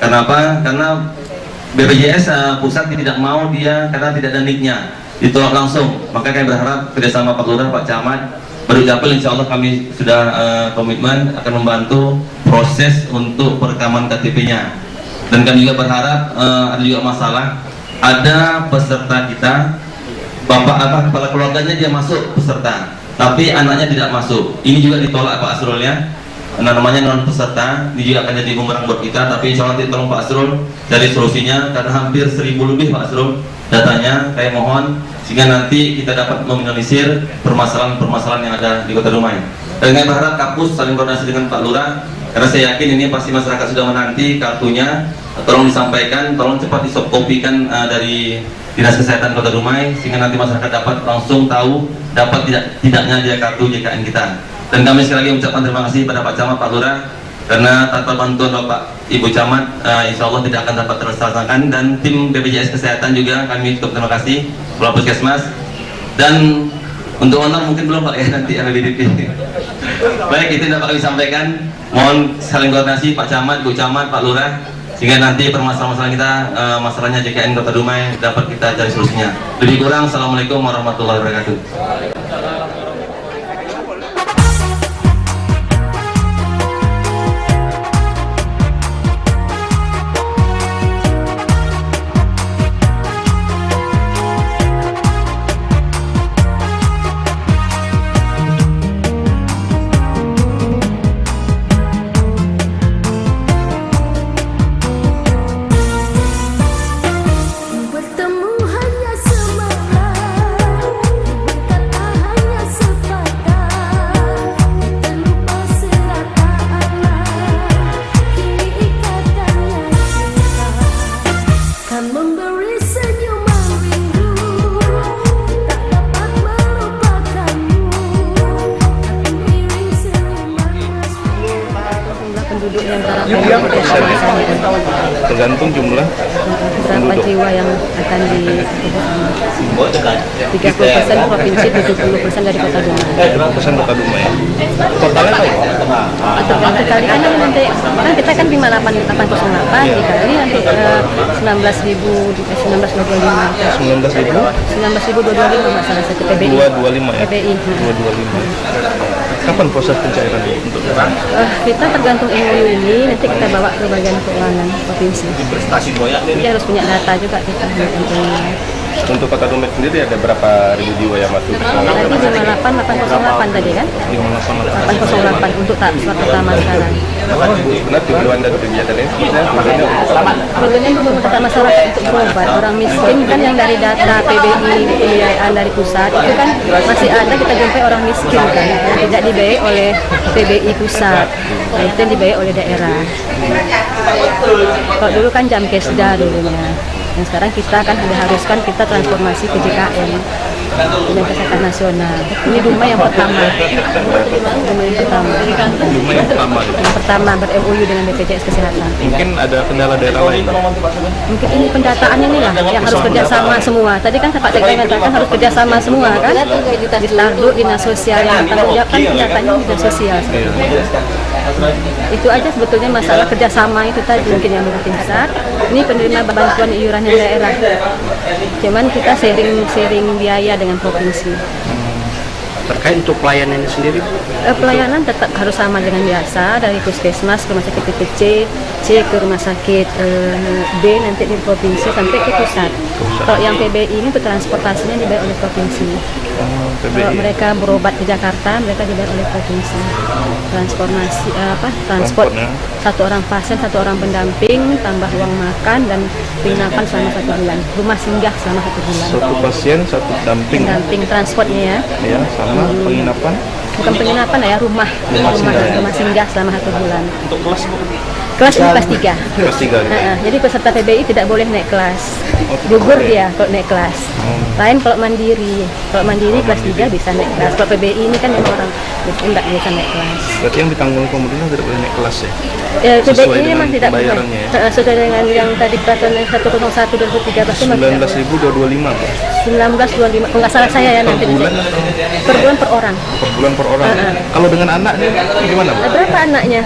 Karena apa? Karena BPJS pusat tidak mau dia karena tidak ada NIK-nya, ditolak langsung. Maka kami berharap kerjasama Pak Lurah, Pak Camat, baru Dapil, insya Allah kami sudah komitmen akan membantu proses untuk perekaman KTP-nya. Dan kami juga berharap ada juga masalah, ada peserta kita, kepala keluarganya dia masuk peserta, tapi anaknya tidak masuk. Ini juga ditolak Pak Asrul ya. Namanya non peserta, ini juga akan jadi bumerang buat kita. Tapi insya Allah tolong Pak Asrul dari solusinya, karena hampir 1000 lebih Pak Asrul datanya. Saya mohon sehingga nanti kita dapat meminimalisir permasalahan-permasalahan yang ada di Kota Dumai. Dan saya berharap Kapus saling koordinasi dengan Pak Lurah, karena saya yakin ini pasti masyarakat sudah menanti kartunya. Tolong disampaikan, tolong cepat disoftkopikan dari Dinas Kesehatan Kota Dumai, sehingga nanti masyarakat dapat langsung tahu dapat tidaknya dia kartu JKN kita. Dan kami sekali lagi mengucapkan terima kasih pada Pak Camat, Pak Lurah, karena tanpa bantuan Bapak Ibu Camat, insya Allah tidak akan dapat terlaksanakan. Dan tim BPJS Kesehatan juga kami cukup terima kasih, Kepala Puskesmas. Dan untuk honor mungkin belum Pak ya, nanti ada di DP. Baik, itu dapat kami sampaikan. Mohon saling koordinasi Pak Camat, Bu Camat, Pak Lurah, sehingga nanti permasalahan kita, masalahnya JKN Kota Dumai dapat kita cari solusinya. Lebih kurang, Assalamualaikum warahmatullahi wabarakatuh. Tergantung jumlah berapa jiwa yang akan di 30% provinsi, 70% dari Kota Dumai. 30% Kota Dumai. Totalnya apa ya? Tergantung kali kan nanti kan kita kan 5808 dikali nanti 19.225 masalah satu PBI. 225 ya. PBI. 225. Kapan proses pencairan untuk kita tergantung MOU ini, nanti kita bawa ke bagian keuangan provinsi. Jadi harus punya data juga kita. Untuk Kota Dumai sendiri ada berapa ribu jiwa yang masuk? Tadi 58808 tadi kan? 808 untuk surat pertama sekarang. Benar tujuan dari kegiatan ini Sebetulnya memperketat masyarakat untuk berobat. Orang miskin kan yang dari data PBI, pembiayaan dari pusat itu kan masih ada, kita jumpai orang miskin kan yang tidak dibiayai oleh PBI pusat, itu yang dibiayai oleh daerah. Kalau dulu kan Jamkesda dulunya. Yang sekarang kita kan diharuskan kita transformasi ke JKN, Dinas Kesehatan Nasional. Ini Dumai yang pertama. Yang pertama ber-MOU dengan BPJS Kesehatan. Mungkin ada kendala daerah lain. Mungkin ini pendataannya nih lah yang harus kerjasama semua. Tadi kan Pak Sekda mengatakan harus kerjasama semua kan. Ditarduk Dinas Sosial yang tanggung jawab kan pendataannya Dinas Sosial. Itu aja sebetulnya masalah kerjasama itu tadi mungkin yang lebih besar. Ini penerima bantuan iuran yang daerah. Cuman kita sharing biaya dengan provinsi. Terkait untuk pelayanan sendiri? Pelayanan tetap harus sama dengan biasa, dari puskesmas ke rumah sakit tipe C ke rumah sakit B, nanti di provinsi sampai ke pusat. Kalau yang PBI ini untuk transportasinya dibayar oleh provinsi. Kalau mereka berobat ke Jakarta, mereka dibayar oleh provinsi. Transport satu orang pasien, satu orang pendamping, tambah uang makan dan penginapan selama 1 bulan. Rumah singgah selama 1 bulan. Satu pasien, satu pendamping transportnya ya. Ya, sama penginapan. Bukan penginapan ya, rumah singgah selama 1 bulan. Untuk kelas Kelas ini kelas 3. Kelas 3. Jadi peserta PBI tidak boleh naik kelas. Gugur dia kalau naik kelas. Lain kalau mandiri kelas 3 bisa naik kelas. Kalau PBI ini kan memang orang tidak bisa naik kelas. Berarti yang ditanggung pemerintah tidak boleh naik kelas ya? PBI Sesuai ini memang dengan tidak boleh. bayarannya ya? Sesuai dengan yang tadi peraturan 101 2013 memang tidak boleh. 19.225 Pak? 1925, kalau nggak salah saya ya Per nanti bulan? per bulan per orang. Per bulan per orang. Kalau dengan anaknya gimana Pak? Berapa anaknya?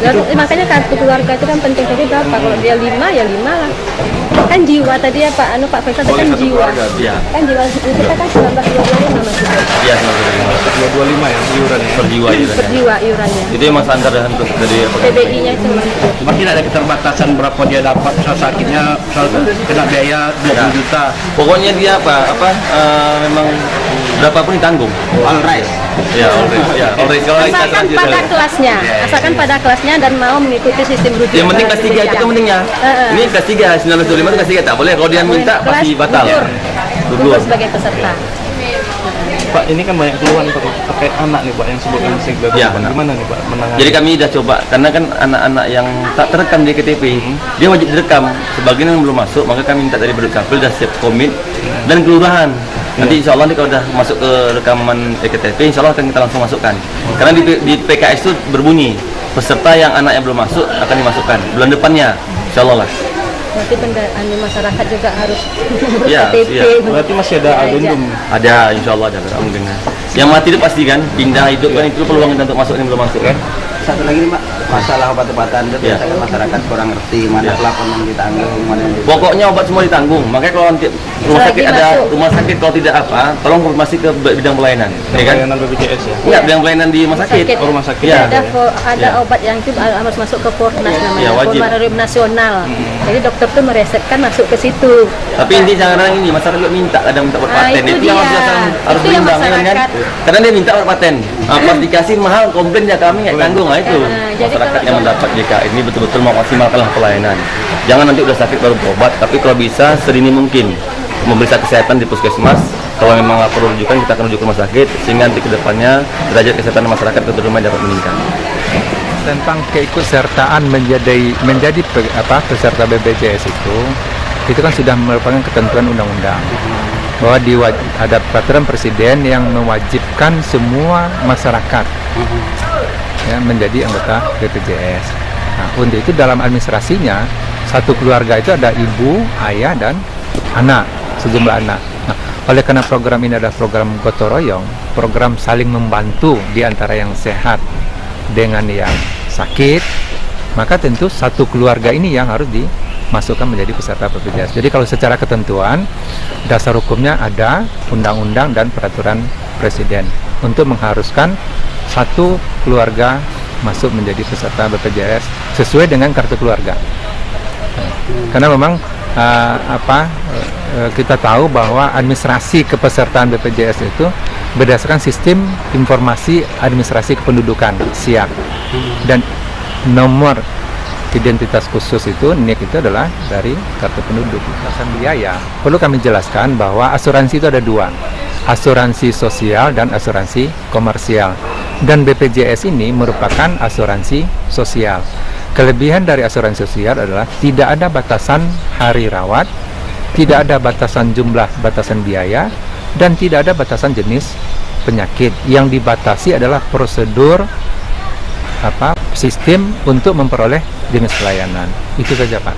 Lalu, makanya kartu keluarga itu kan penting, tadi berapa? Kalau dia 5 ya 5 lah. Kan jiwa tadi ya Pak Faisal Boleh kan satu jiwa. keluarga, Iya. Kan jiwa kita kan 1925 masih Iya, 1925. 225 ya iuran ya? Per jiwa per iurannya. jiwa iurannya. Itu yang standar untuk dari PBI-nya itu Mas. Cuma tidak ada keterbatasan berapa dia dapat, misal sakitnya, misal kena biaya 20 juta. Pokoknya dia memang berapapun ditanggung. All right. Ya, alright. Kalau Asalkan pada kelasnya, asalkan pada kelasnya dan mau mengikuti sistem rujukan. yang penting kelas 3 itu pentingnya. Ini kelas 3, 1925 itu kelas 3 tak boleh. Kalau dia minta pasti batal. Gugur sebagai peserta. Pak, ini kan banyak keluhan terkait anak nih Pak yang sebutkan segala Iya, benar. gimana nih Pak menangani? Jadi kami sudah coba, karena kan anak-anak yang tak terekam di KTP, dia wajib direkam. Sebagian yang belum masuk, maka kami minta dari Berdukcapil sudah siap komit dan kelurahan. Nanti insya Allah kalau sudah masuk ke rekaman KTP, insya Allah akan kita langsung masukkan. Karena di PKS itu berbunyi, peserta yang anaknya belum masuk akan dimasukkan bulan depannya, insya Allah lah. Nanti masyarakat juga harus Iya, KTP. iya. Berarti masih ada adendum. Ada, insya Allah ada. Alhamdulillah. Yang mati itu pasti kan, pindah hidup kan itu peluang kita untuk masuk ini belum masuk kan. Satu lagi nih Pak, masalah obat-obatan itu Ya. biasanya masyarakat kurang ngerti mana Ya. pelapor yang ditanggung, mana yang Pokoknya obat semua ditanggung. Makanya kalau nanti rumah sakit Selagi ada masuk. rumah sakit kalau tidak apa, tolong konfirmasi ke bidang pelayanan, ya kan? Pelayanan BPJS ya? Enggak, bidang pelayanan di rumah sakit. Oh, rumah sakit. Iya. Ada Ya. obat yang itu harus masuk ke Fornas namanya, Ya, wajib. Formularium Nasional. Jadi dokter tuh meresepkan masuk ke situ. Tapi inti jangan ini masyarakat juga minta, kadang minta buat paten. itu yang dia. harus Itu yang berimbang kan? masyarakat. Karena dia minta buat paten. Pas dikasih mahal, komplain ya kami nggak tanggung. Nah itu Jadi masyarakat kalau- yang mendapat JKN ini betul-betul memaksimalkan pelayanan. Jangan nanti udah sakit baru berobat, tapi kalau bisa sedini mungkin memeriksa kesehatan di puskesmas. Kalau memang perlu rujukan, kita akan rujuk ke rumah sakit sehingga nanti kedepannya derajat kesehatan masyarakat terutama dapat meningkat. Tentang keikutsertaan menjadi peserta BPJS itu kan sudah merupakan ketentuan undang-undang bahwa ada peraturan presiden yang mewajibkan semua masyarakat ya, menjadi anggota BPJS. Nah, untuk itu dalam administrasinya satu keluarga itu ada ibu, ayah dan anak, sejumlah anak. Nah, oleh karena program ini adalah program gotong royong, program saling membantu di antara yang sehat dengan yang sakit, maka tentu satu keluarga ini yang harus dimasukkan menjadi peserta BPJS. Jadi kalau secara ketentuan, dasar hukumnya ada undang-undang dan peraturan presiden untuk mengharuskan satu keluarga masuk menjadi peserta BPJS sesuai dengan kartu keluarga. Karena memang kita tahu bahwa administrasi kepesertaan BPJS itu berdasarkan sistem informasi administrasi kependudukan SIAK, dan nomor identitas khusus itu NIK itu adalah dari kartu penduduk. Alasan biaya perlu kami jelaskan bahwa asuransi itu ada dua, asuransi sosial dan asuransi komersial, dan BPJS ini merupakan asuransi sosial. Kelebihan dari asuransi sosial adalah tidak ada batasan hari rawat, tidak ada batasan jumlah batasan biaya, dan tidak ada batasan jenis penyakit. Yang dibatasi adalah prosedur sistem untuk memperoleh jenis pelayanan. Itu saja Pak.